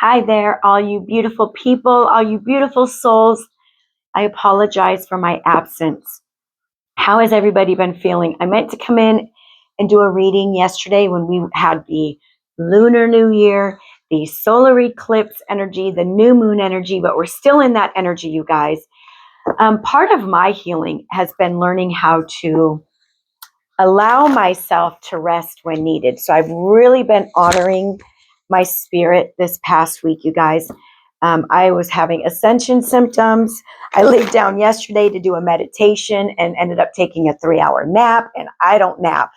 Hi there, all you beautiful people, all you beautiful souls. I apologize for my absence. How has everybody been feeling? I meant to come in and do a reading yesterday when we had the Lunar New Year, the solar eclipse energy, the new moon energy, but we're still in that energy, you guys. Part of my healing has been learning how to allow myself to rest when needed. So I've really been honoring my spirit this past week, you guys. I was having ascension symptoms. I laid down yesterday to do a meditation and ended up taking a 3-hour nap, and I don't nap.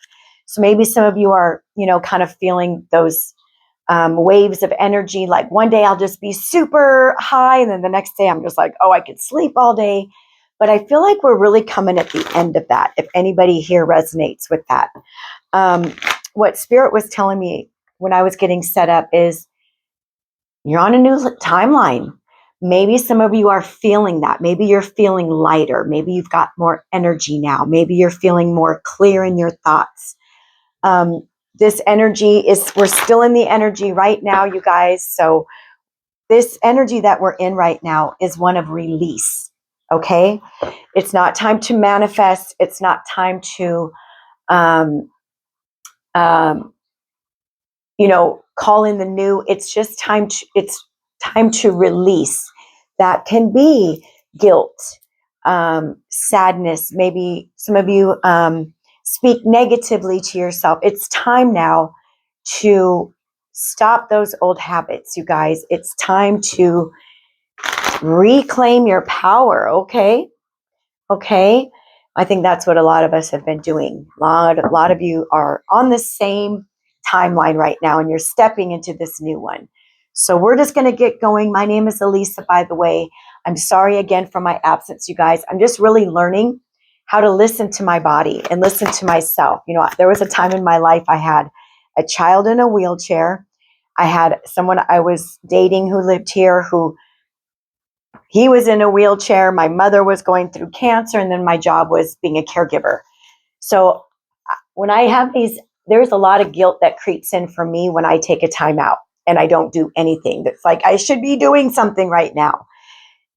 So maybe some of you are, kind of feeling those waves of energy. Like one day I'll just be super high, and then the next day I'm just like, oh, I could sleep all day. But I feel like we're really coming at the end of that, if anybody here resonates with that. What Spirit was telling me when I was getting set up is you're on a new timeline. Maybe some of you are feeling that. Maybe you're feeling lighter. Maybe you've got more energy now. Maybe you're feeling more clear in your thoughts. This energy we're still in the energy right now, you guys. So this energy that we're in right now is one of release. Okay? It's not time to manifest. It's not time to, call in the new. It's just it's time to release. That can be guilt, sadness. Maybe some of you speak negatively to yourself. It's time now to stop those old habits, you guys. It's time to reclaim your power. Okay. I think that's what a lot of us have been doing. A lot of you are on the same timeline right now, and you're stepping into this new one. So we're just going to get going. My name is Elisa, by the way. I'm sorry again for my absence, you guys. I'm just really learning how to listen to my body and listen to myself. There was a time in my life I had a child in a wheelchair. I had someone I was dating who lived here he was in a wheelchair. My mother was going through cancer, and then my job was being a caregiver. So when I have there's a lot of guilt that creeps in for me when I take a time out and I don't do anything. That's like, I should be doing something right now.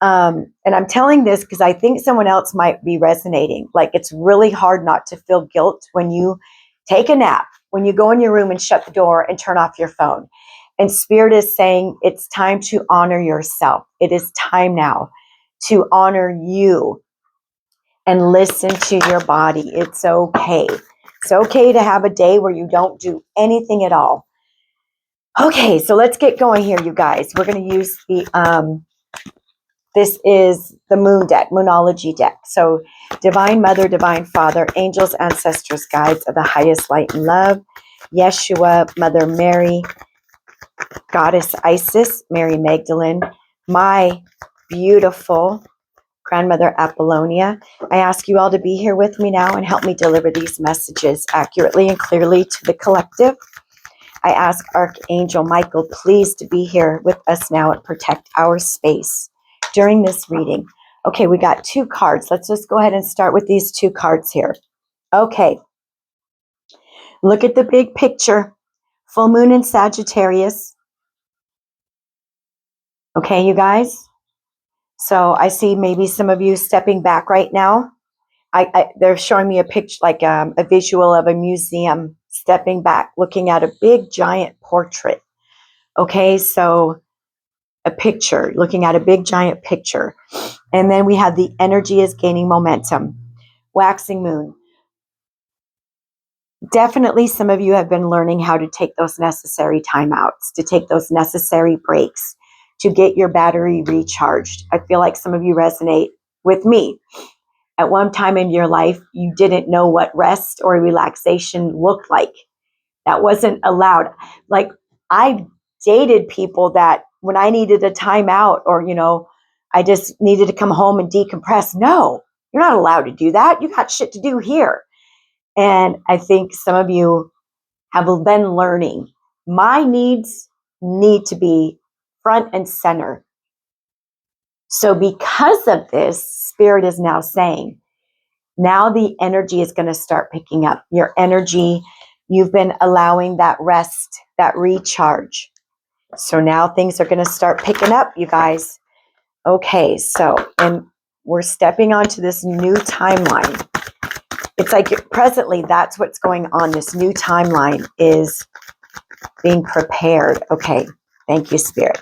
And I'm telling this because I think someone else might be resonating. Like, it's really hard not to feel guilt when you take a nap, when you go in your room and shut the door and turn off your phone. And Spirit is saying it's time to honor yourself. It is time now to honor you and listen to your body. It's okay. It's okay to have a day where you don't do anything at all. Okay, so let's get going here, you guys. We're going to use this is the moon deck, Moonology deck. So Divine Mother, Divine Father, angels, ancestors, guides of the highest light and love, Yeshua, Mother Mary, Goddess Isis, Mary Magdalene, my beautiful grandmother Apollonia. I ask you all to be here with me now and help me deliver these messages accurately and clearly to the collective. I ask Archangel Michael, please, to be here with us now and protect our space during this reading. Okay, we got 2 cards. Let's just go ahead and start with these 2 cards here. Okay. Look at the big picture. Full moon in Sagittarius. Okay, you guys? So I see maybe some of you stepping back right now. They're showing me a picture, like a visual of a museum, stepping back, looking at a big, giant portrait. Okay, so a picture, looking at a big, giant picture. And then we have the energy is gaining momentum. Waxing moon. Definitely some of you have been learning how to take those necessary timeouts, to take those necessary breaks, to get your battery recharged. I feel like some of you resonate with me. At one time in your life, you didn't know what rest or relaxation looked like. That wasn't allowed. Like, I dated people that when I needed a timeout or, I just needed to come home and decompress. No, you're not allowed to do that. You got shit to do here. And I think some of you have been learning. My needs need to be front and center. So because of this, Spirit is now saying, now the energy is going to start picking up. Your energy, you've been allowing that rest, that recharge. So now things are going to start picking up, you guys. Okay, so, and we're stepping onto this new timeline. It's like presently that's what's going on. This new timeline is being prepared. Okay, thank you, Spirit.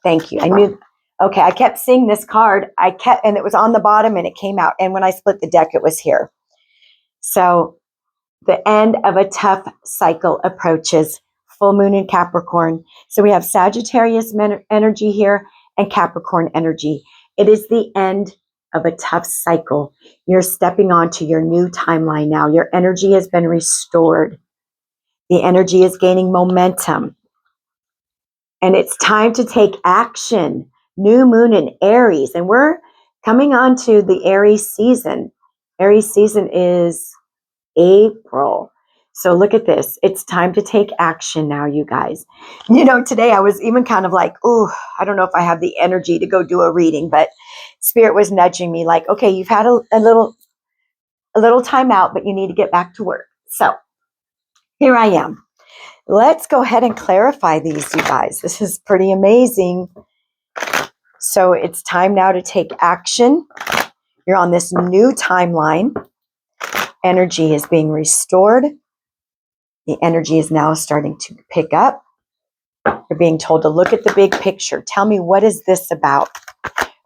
Thank you. I knew, okay, I kept seeing this card. And it was on the bottom and it came out. And when I split the deck, it was here. So the end of a tough cycle approaches. Full moon in Capricorn. So we have Sagittarius energy here and Capricorn energy. It is the end of a tough cycle. You're stepping onto your new timeline now. Your energy has been restored. The energy is gaining momentum. And it's time to take action. New moon in Aries. And we're coming on to the Aries season. Aries season is April. So look at this. It's time to take action now, you guys. You know, today I was even kind of like, oh, I don't know if I have the energy to go do a reading, but Spirit was nudging me like, okay, you've had a little time out, but you need to get back to work. So here I am. Let's go ahead and clarify these, you guys. This is pretty amazing. So it's time now to take action. You're on this new timeline. Energy is being restored. The energy is now starting to pick up. You're being told to look at the big picture. Tell me, what is this about?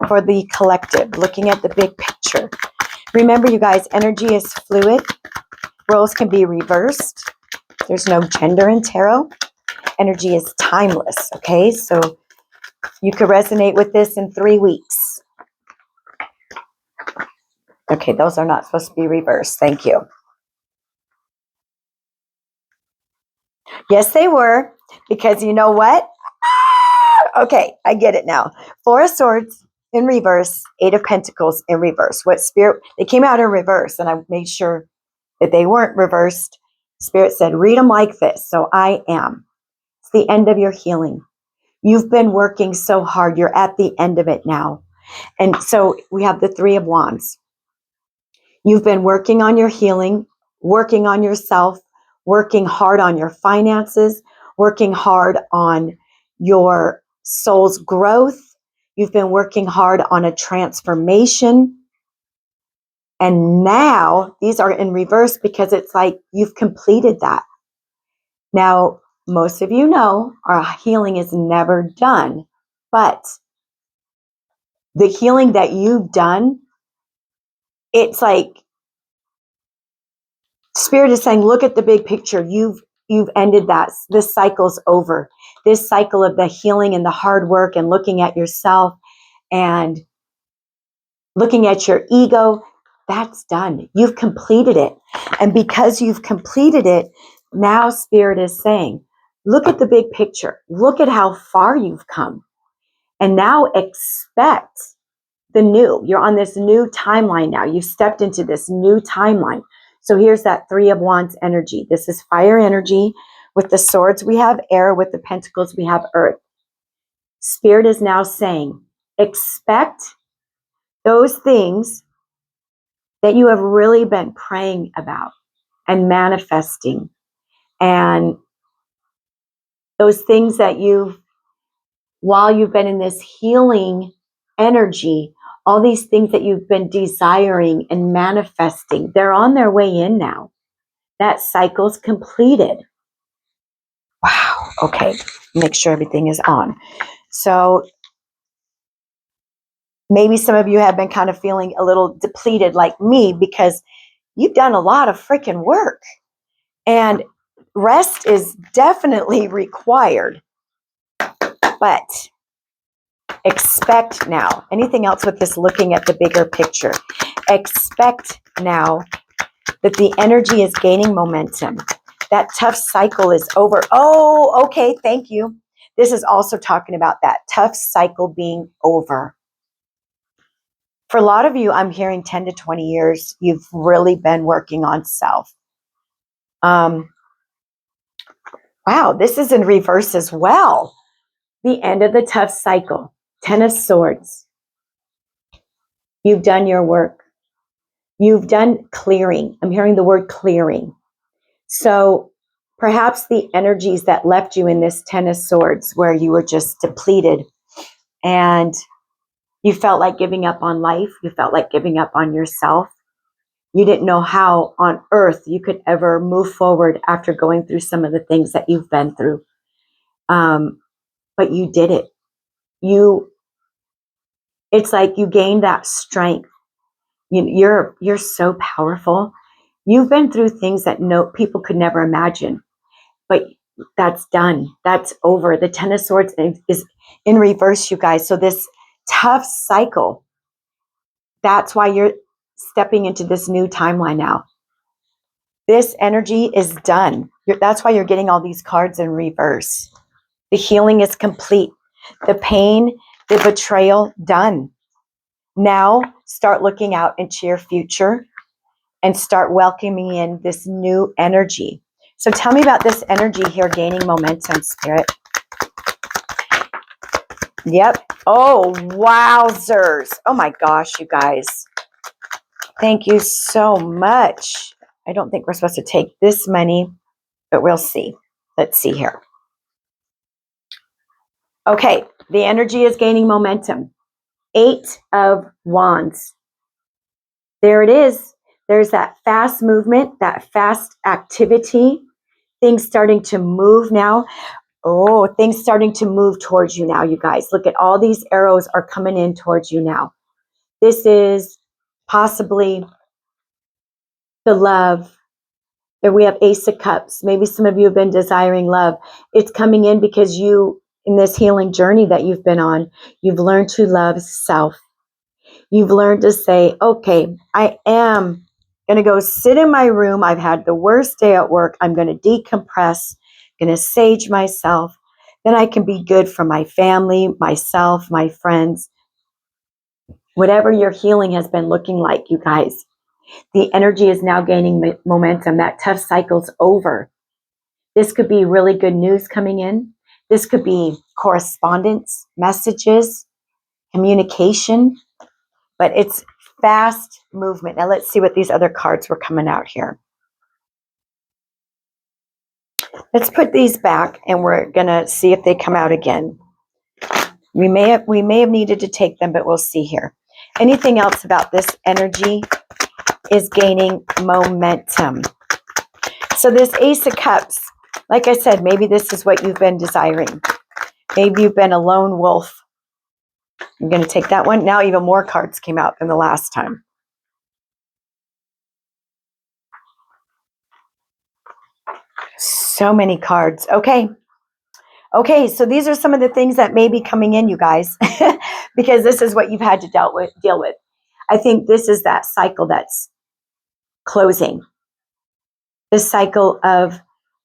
For the collective, looking at the big picture. Remember, you guys, energy is fluid. Roles can be reversed. There's no gender in tarot. Energy is timeless, okay? So you could resonate with this in 3 weeks. Okay, those are not supposed to be reversed. Thank you. Yes, they were, because you know what? Okay, I get it now. 4 of Swords in reverse, 8 of Pentacles in reverse. What Spirit, they came out in reverse, and I made sure that they weren't reversed. Spirit said, read them like this. So I am. It's the end of your healing. You've been working so hard. You're at the end of it now. And so we have the 3 of Wands. You've been working on your healing, working on yourself, working hard on your finances, working hard on your soul's growth. You've been working hard on a transformation. And now these are in reverse because it's like you've completed that. Now, most of you know our healing is never done, but the healing that you've done, it's like Spirit is saying, look at the big picture. You've ended that. This cycle's over. This cycle of the healing and the hard work and looking at yourself and looking at your ego, that's done. You've completed it. And because you've completed it, now Spirit is saying, look at the big picture. Look at how far you've come. And now expect the new. You're on this new timeline now. You've stepped into this new timeline. So here's that 3 of Wands energy. This is fire energy. With the swords, we have air. With the pentacles, we have earth. Spirit is now saying, expect those things that you have really been praying about and manifesting. And those things that while you've been in this healing energy, all these things that you've been desiring and manifesting, they're on their way in now. That cycle's completed. Wow. Okay. Make sure everything is on. So maybe some of you have been kind of feeling a little depleted like me because you've done a lot of freaking work. And rest is definitely required. But expect now. Anything else with this looking at the bigger picture? Expect now that the energy is gaining momentum. That tough cycle is over. Oh, okay, thank you. This is also talking about that tough cycle being over. For a lot of you, I'm hearing 10 to 20 years, you've really been working on self. Wow, this is in reverse as well. The end of the tough cycle. 10 of Swords. You've done your work. You've done clearing. I'm hearing the word clearing. So Perhaps the energies that left you in this Ten of Swords, where you were just depleted and you felt like giving up on life. You felt like giving up on yourself. You didn't know how on earth you could ever move forward after going through some of the things that you've been through. But you did it. It's like you gained that strength. You're so powerful. You've been through things that no people could never imagine, but that's done. That's over. The Ten of Swords is in reverse, you guys. So this tough cycle, that's why you're stepping into this new timeline now. This energy is done. That's why you're getting all these cards in reverse. The healing is complete. The pain, the betrayal, done. Now start looking out into your future and start welcoming in this new energy. So tell me about this energy here gaining momentum, Spirit. Yep. Oh, wowzers. Oh my gosh, you guys. Thank you so much. I don't think we're supposed to take this money, but we'll see. Let's see here. Okay, the energy is gaining momentum. 8 of Wands. There it is. There's that fast movement, that fast activity. Things starting to move now. Oh, things starting to move towards you now, you guys. Look at all these arrows are coming in towards you now. This is possibly the love. There we have Ace of Cups. Maybe some of you have been desiring love. It's coming in because you, in this healing journey that you've been on, you've learned to love self. You've learned to say, okay, I am going to go sit in my room. I've had the worst day at work. I'm going to decompress, going to sage myself. Then I can be good for my family, myself, my friends. Whatever your healing has been looking like, you guys, the energy is now gaining momentum. That tough cycle's over. This could be really good news coming in. This could be correspondence, messages, communication, but it's fast movement. Now let's see what these other cards were coming out here. Let's put these back and we're going to see if they come out again. We may have needed to take them, but we'll see here. Anything else about this energy is gaining momentum. So this Ace of Cups, like I said, maybe this is what you've been desiring. Maybe you've been a lone wolf. I'm going to take that one. Now even more cards came out than the last time. So many cards. Okay, so these are some of the things that may be coming in, you guys, because this is what you've had to deal with. I think this is that cycle that's closing. The cycle of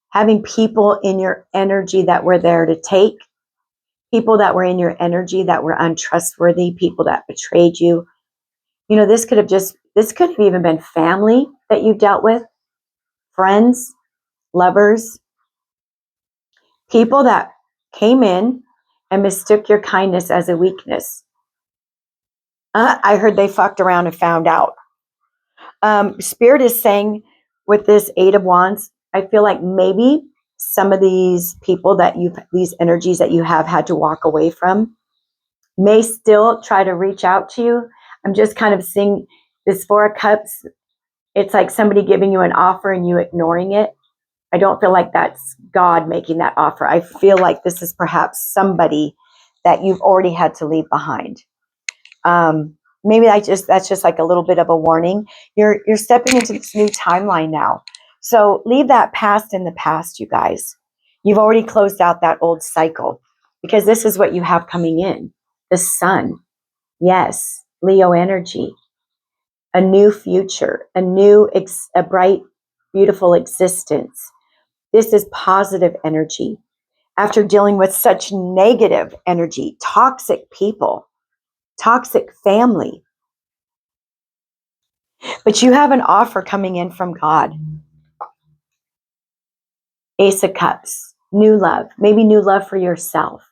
having people in your energy that were there to take, people that were in your energy that were untrustworthy, people that betrayed you. You know, this could have even been family that you've dealt with, friends, lovers, people that came in and mistook your kindness as a weakness. I heard they fucked around and found out. Spirit is saying with this 8 of Wands, I feel like maybe some of these people these energies that you have had to walk away from may still try to reach out to you. I'm just kind of seeing this 4 of Cups. It's like somebody giving you an offer and you ignoring it. I don't feel like that's God making that offer. I feel like this is perhaps somebody that you've already had to leave behind. Maybe that's just like a little bit of a warning. You're stepping into this new timeline now. So leave that past in the past, you guys. You've already closed out that old cycle because this is what you have coming in. The sun. Yes, Leo energy. A new future, a bright, beautiful existence. This is positive energy. After dealing with such negative energy, toxic people, toxic family. But you have an offer coming in from God. Ace of Cups, new love, maybe new love for yourself,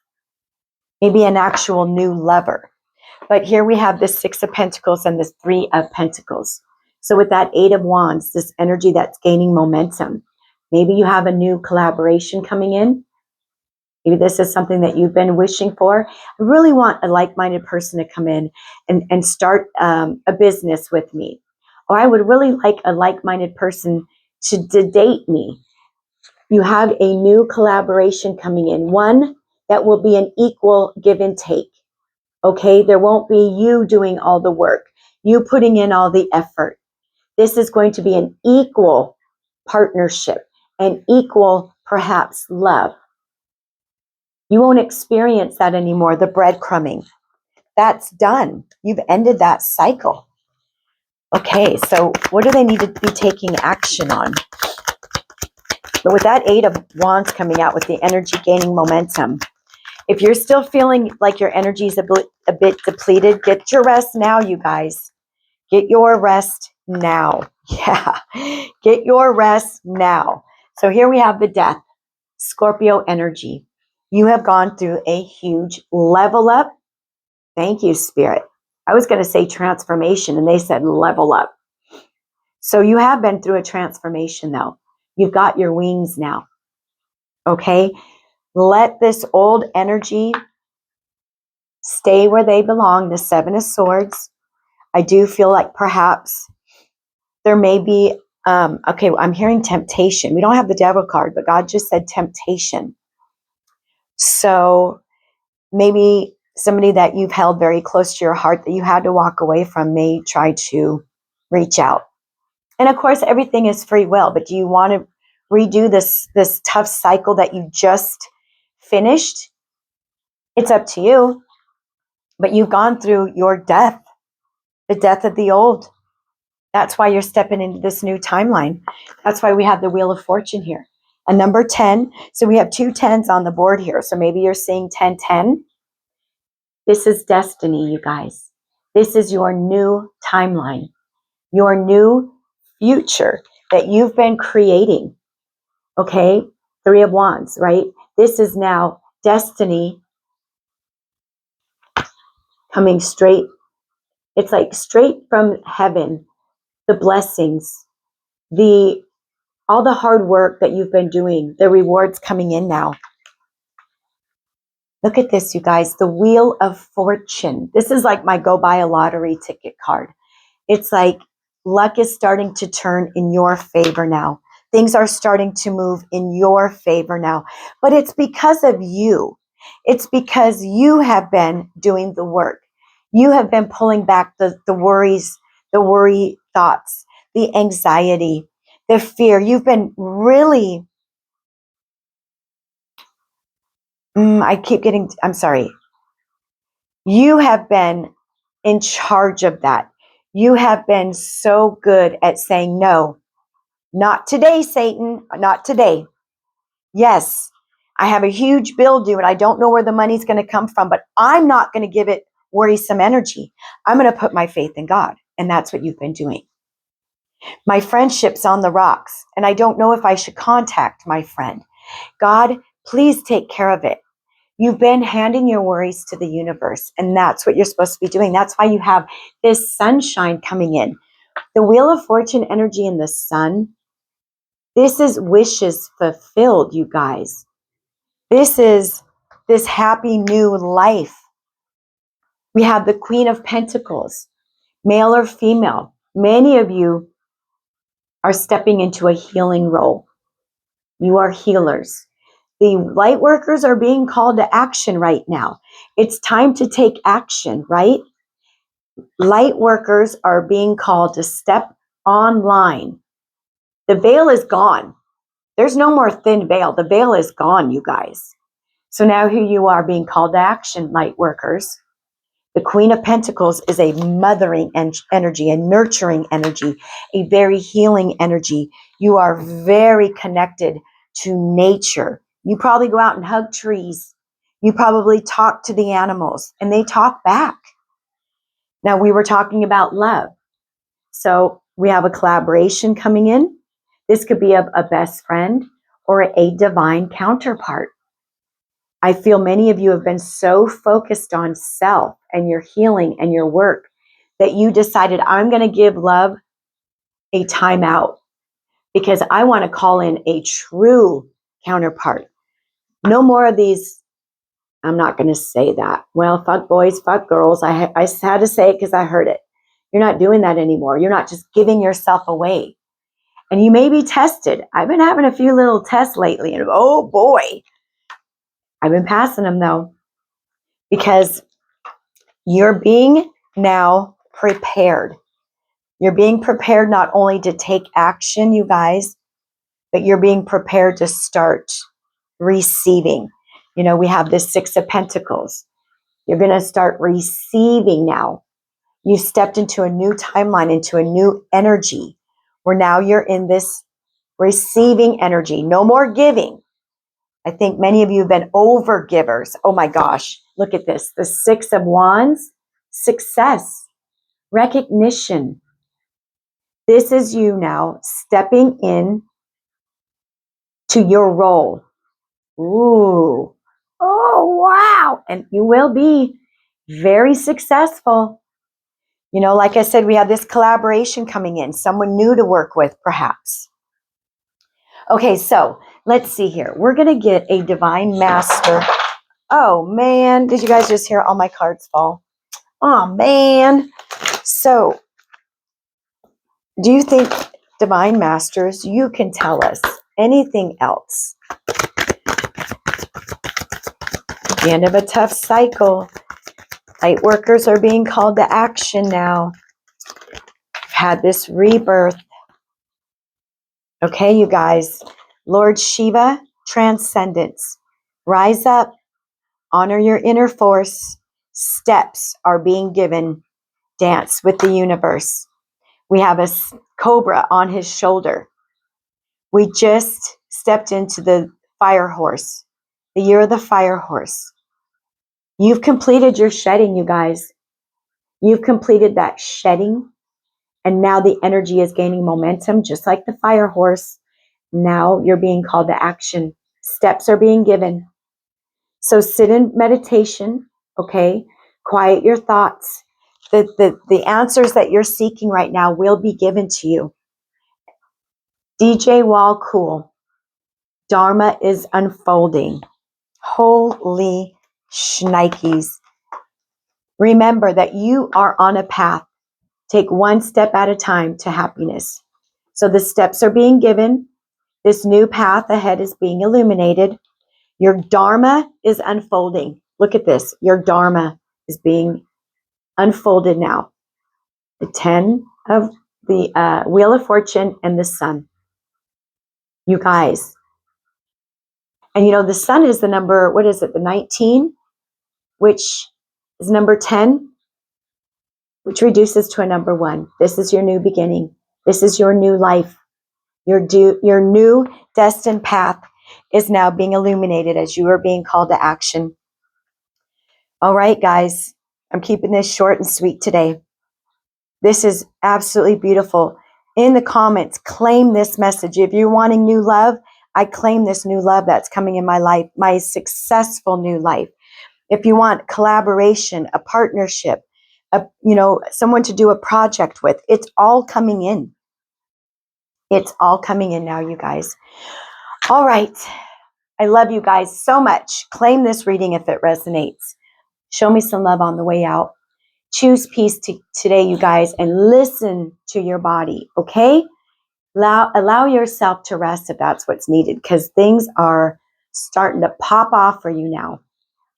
maybe an actual new lover. But here we have the 6 of Pentacles and the 3 of Pentacles. So with that 8 of Wands, this energy that's gaining momentum, Maybe you have a new collaboration coming in. Maybe this is something that you've been wishing for. I really want a like-minded person to come in and start a business with me. Or I would really like a like-minded person to date me. You have a new collaboration coming in, one that will be an equal give and take. Okay, there won't be you doing all the work, you putting in all the effort. This is going to be an equal partnership, an equal, perhaps, love. You won't experience that anymore, the breadcrumbing. That's done. You've ended that cycle. Okay, so what do they need to be taking action on? But with that Eight of Wands coming out with the energy gaining momentum, if you're still feeling like your energy is a bit depleted, get your rest now, you guys. Get your rest now. Yeah, get your rest now. So here we have the Death, Scorpio energy. You have gone through a huge level up. Thank you, Spirit. I was going to say transformation, and they said level up. So you have been through a transformation, though. You've got your wings now. Okay? Let this old energy stay where they belong, the Seven of Swords. I do feel like perhaps there may be, okay, I'm hearing temptation. We don't have the Devil card, but God just said temptation. So maybe somebody that you've held very close to your heart that you had to walk away from may try to reach out. And of course, everything is free will, but do you want to redo this tough cycle that you just finished? It's up to you. But you've gone through your death, the death of the old. That's why you're stepping into this new timeline. That's why we have the Wheel of Fortune here. A number 10. So we have 2 10s on the board here. So maybe you're seeing 1010. This is destiny, you guys. This is your new timeline, your new future that you've been creating. Okay? 3 of Wands, right? This is now destiny coming straight. It's like straight from heaven, the blessings, all the hard work that you've been doing, the rewards coming in now. Look at this, you guys, the Wheel of Fortune. This is like my go buy a lottery ticket card. It's like luck is starting to turn in your favor now. Things are starting to move in your favor now. But it's because of you. It's because you have been doing the work. You have been pulling back the worries, the worry thoughts, the anxiety, the fear. You've been really, I'm sorry. You have been in charge of that. You have been so good at saying, no, not today, Satan, not today. Yes, I have a huge bill due and I don't know where the money's going to come from, but I'm not going to give it worrisome energy. I'm going to put my faith in God. And that's what you've been doing. My friendship's on the rocks and I don't know if I should contact my friend. God, please take care of it. You've been handing your worries to the universe, and that's what you're supposed to be doing. That's why you have this sunshine coming in. The Wheel of Fortune energy in the sun, this is wishes fulfilled, you guys. This is this happy new life. We have the Queen of Pentacles, male or female. Many of you are stepping into a healing role. You are healers. The light workers are being called to action right now. It's time to take action, right? Light workers are being called to step online. The veil is gone. There's no more thin veil. The veil is gone, you guys. So now here you are being called to action, light workers. The Queen of Pentacles is a mothering energy, a nurturing energy, a very healing energy. You are very connected to nature. You probably go out and hug trees. You probably talk to the animals and they talk back. Now we were talking about love. So we have a collaboration coming in. This could be a best friend or a divine counterpart. I feel many of you have been so focused on self and your healing and your work that you decided, I'm going to give love a timeout because I want to call in a true counterpart. No more of these, I'm not going to say that. Well, fuck boys, fuck girls. I had to say it because I heard it. You're not doing that anymore. You're not just giving yourself away. And you may be tested. I've been having a few little tests lately, and oh boy, I've been passing them though, because you're being now prepared. You're being prepared not only to take action, you guys, but you're being prepared to start receiving. You know, we have this Six of Pentacles. You're going to start receiving now. You've stepped into a new timeline, into a new energy, where now you're in this receiving energy. No more giving. I think many of you have been over givers. Oh my gosh, look at this. The Six of Wands, success, recognition. This is you now stepping in to your role. Ooh. Oh, wow. And you will be very successful. You know, like I said, we have this collaboration coming in, someone new to work with, perhaps. Okay, so let's see here. We're going to get a Divine Master. Oh, man. Did you guys just hear all my cards fall? Oh, man. So, do you think, Divine Masters, you can tell us anything else? The end of a tough cycle. Lightworkers are being called to action now. Had this rebirth. Okay, you guys. Lord Shiva, transcendence. Rise up. Honor your inner force. Steps are being given. Dance with the universe. We have a cobra on his shoulder. We just stepped into the fire horse. The year of the fire horse. You've completed your shedding, you guys. You've completed that shedding. And now the energy is gaining momentum, just like the fire horse. Now you're being called to action. Steps are being given. So sit in meditation, okay? Quiet your thoughts. The answers that you're seeking right now will be given to you. DJ Wall Cool. Dharma is unfolding. Holy shnikes. Remember that you are on a path. Take one step at a time to happiness. So the steps are being given. This new path ahead is being illuminated. Your Dharma is unfolding. Look at this. Your Dharma is being unfolded now. The 10 of the Wheel of Fortune and the Sun. You guys. And you know, the Sun is the number, what is it? The 19, which is number 10, which reduces to a number 1. This is your new beginning. This is your new life. Your new destined path is now being illuminated as you are being called to action. All right, guys, I'm keeping this short and sweet today. This is absolutely beautiful. In the comments, claim this message. If you're wanting new love, I claim this new love that's coming in my life, my successful new life. If you want collaboration, a partnership, someone to do a project with, it's all coming in. It's all coming in now, you guys. All right. I love you guys so much. Claim this reading if it resonates. Show me some love on the way out. Choose peace today, you guys, and listen to your body, okay? Allow yourself to rest if that's what's needed, because things are starting to pop off for you now.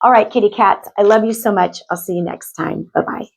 All right, kitty cats, I love you so much. I'll see you next time. Bye-bye.